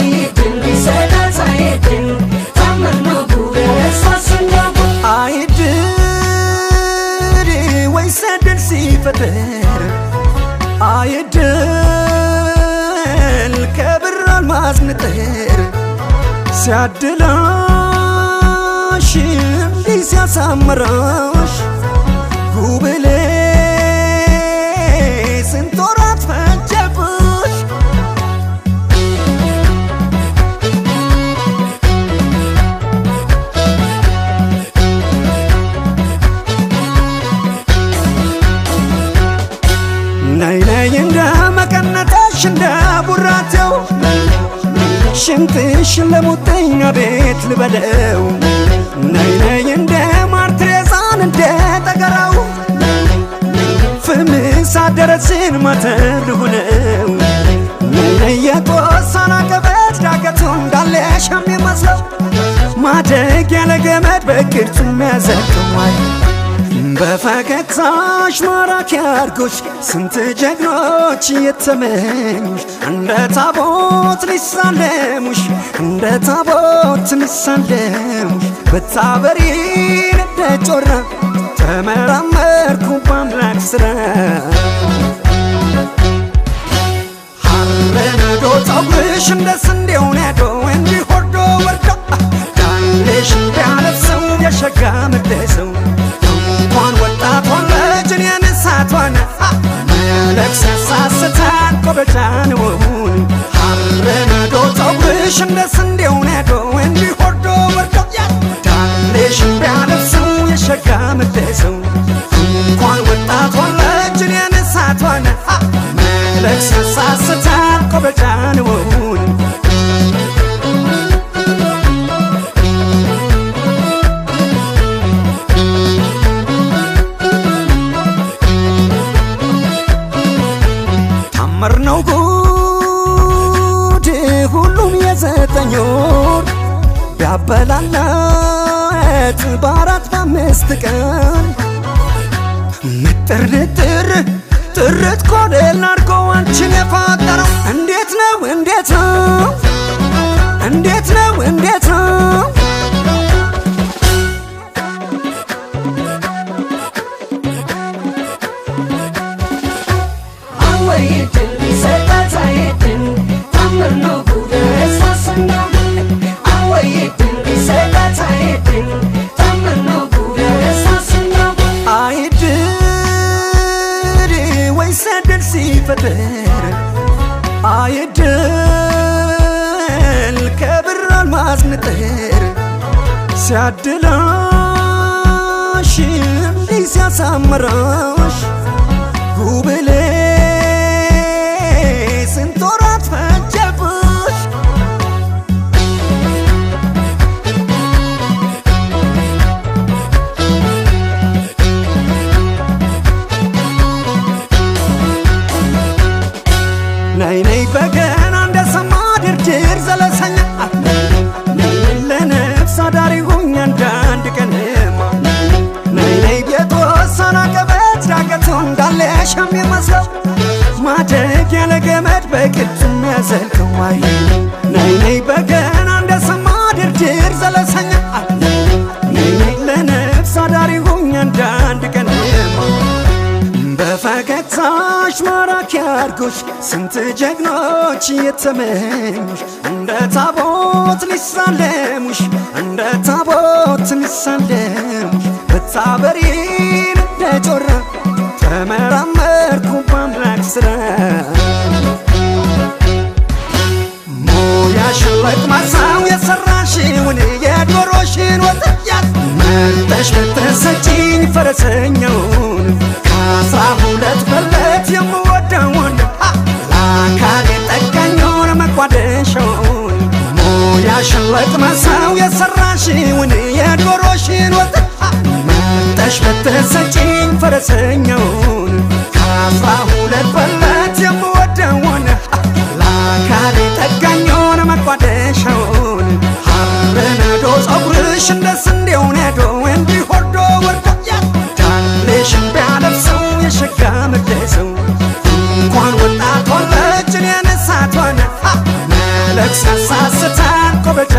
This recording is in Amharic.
አይድል ቢሰጣት አይድል ታምነው ጉረሳስኛው አይድል ወይስ ዕድል ሲፈጠር አይድል ከብር አልማዝ ንጥር ሲያድላሽ እንዲህ ሲያሳምራሽ ጉብሌ ስንት ወራት ፈጀብሽ ነይ ነይ እንደ መቀነትሽ እንደ ቡራቴው ሽንትሽን ለሙጥኝ አቤት ልበለው ነይ ነይ እንደ ማር ትሬዛን እንደ ጠገራው ፍምስ አደረስን ማተር ልሁነው ነይ ነይ የተወሰነ ቀበት ዳገቱ እንዳለሽ የሚመስለው ማደግ ያለ ገመድ በቅርጹ የሚያዘልቀዋይ በፈገግታሽ ማራኪ አድርጎሽ ስንት ጀግኖች እየተመኙሽ እንደ ታቦት ሊሳለሙሽ እንደ ታቦት ሊሳለሙሽ ብታበሪን እንደ ጮራ ተመራመርኩ በአምላክ ስራ ሐር ነዶ ፀጉርሽ እንደ ስንዴው ነዶ እንዲህ ወርዶ ወርዶ ዳሌሽ እንዳለብሰው የሸጋ ምደሰው እንኳን ወጣት ሆነች እኔን እሳት ሆነ መለክ ሲያሳስታን ቆበጫን ውሁን ሐር ነዶ ፀጉርሽ እንደ ስንዴው ነዶ እንዲህ ወርዶ ወርዶ ዳሌሽ እንዳለብሰው የሸጋ ምደሰው እንኳን ወጣት ሆነች እኔን እሳት ሆነ መለክ ሲያሳስታን ቆበጫን ውሁን ነው ጉድ ሁሉም የዘጠኝ ወር ቢያበላለት በአራት በአምስት ቀን ምጥር ንጥር ጥርት ኮዴል አድርጎ አንቺን የፈጠረው እንዴት ነው እንዴት ነው እንዴት ነው እንዴት ነው አይድል ቢሰጣት አይድል ታምነው ጉረሳስኛው አይድል ቢሰጣት አይድል ታምነው ጉረሳስኛው አይድል ወይስ ዕድል ሲፈጠር አይድል ከብር አልማዝ ንጥር ሲያድላሽ እንዲህ ሲያሳምራሽ ጉብሌ ስንት ወራት ፈጀብሽ ነይ ነይ በገና እንደሰማ ድርድር ዘለሰኛ ለነፍስ አዳሪ ሁኝ አንዳንድ ቀንማ ነይ ነይ የተወሰነ ቀበት ዳገቱ እንዳለሽ የሚመስለው ማደግ ያለ ገመድ በቅርጹ የሚያዘልቀዋይ ነይ ነይ በገና እንደሰማ ድርድር ዘለሰኛ ነይ ነይ ለነፍስ አዳሪ ሁኝ አንዳንድ ቀንማ በፈገግታሽ ማራኪ አድርጎሽ ስንት ጀግኖች እየተመኙሽ እንደ ታቦት ሊሳለሙሽ እንደ ታቦት ሊሳለሙሽ ብታበሪን እንደ ጮራ ተመራመርኩ በአምላክ ስራ ሞያሽን ለቅማሳው የሰራሽውን የዶሮሽን ወጥያት መርጠሽ ብትሰጪኝ ፈረሰኛውን ከ12 በለት የምወደውን ለአካሌ ጠጋኙን መቋደሻውን ሞያሽን ለቅማሳው የሰራሽውን የዶሮሽን ወጥያት መርጠሽ ብትሰጪኝ ፈረሰኛውን ከ12 በለት የምወደውን ለአካሌ ጠጋኙን መቋደሻውን ሐር ነዶ ፀጉርሽ እንደ ስንዴው ነዶ እንዲህ ወርዶ ወርዶ ዳሌሽን ቢያለብሰው የሸጋ ምደሰው እንኳን ወጣት ሆነች እኔን እሳት ሆነ መለክ ሲያሳስታን ቆበጫ